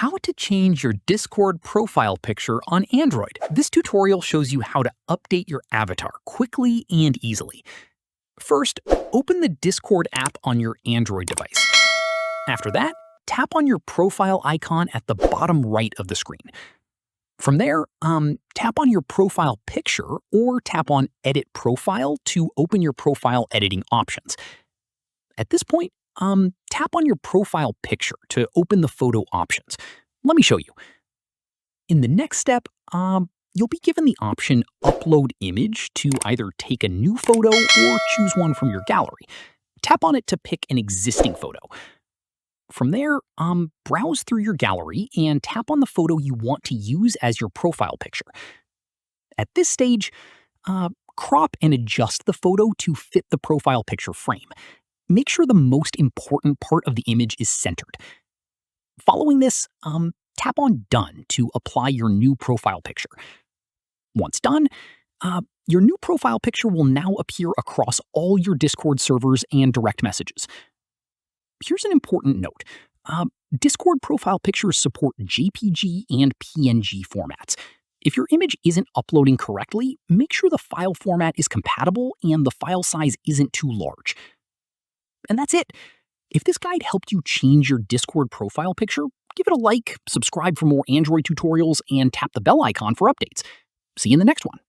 How to change your Discord profile picture on Android. This tutorial shows you how to update your avatar quickly and easily. First, open the Discord app on your Android device. After that, tap on your profile icon at the bottom right of the screen. From there, tap on your profile picture or tap on Edit Profile to open your profile editing options. At this point, tap on your profile picture to open the photo options. Let me show you. In the next step, you'll be given the option Upload Image to either take a new photo or choose one from your gallery. Tap on it to pick an existing photo. From there, browse through your gallery and tap on the photo you want to use as your profile picture. At this stage, crop and adjust the photo to fit the profile picture frame. Make sure the most important part of the image is centered. Following this, tap on Done to apply your new profile picture. Once done, your new profile picture will now appear across all your Discord servers and direct messages. Here's an important note. Discord profile pictures support JPG and PNG formats. If your image isn't uploading correctly, make sure the file format is compatible and the file size isn't too large. And that's it. If this guide helped you change your Discord profile picture, give it a like, subscribe for more Android tutorials, and tap the bell icon for updates. See you in the next one.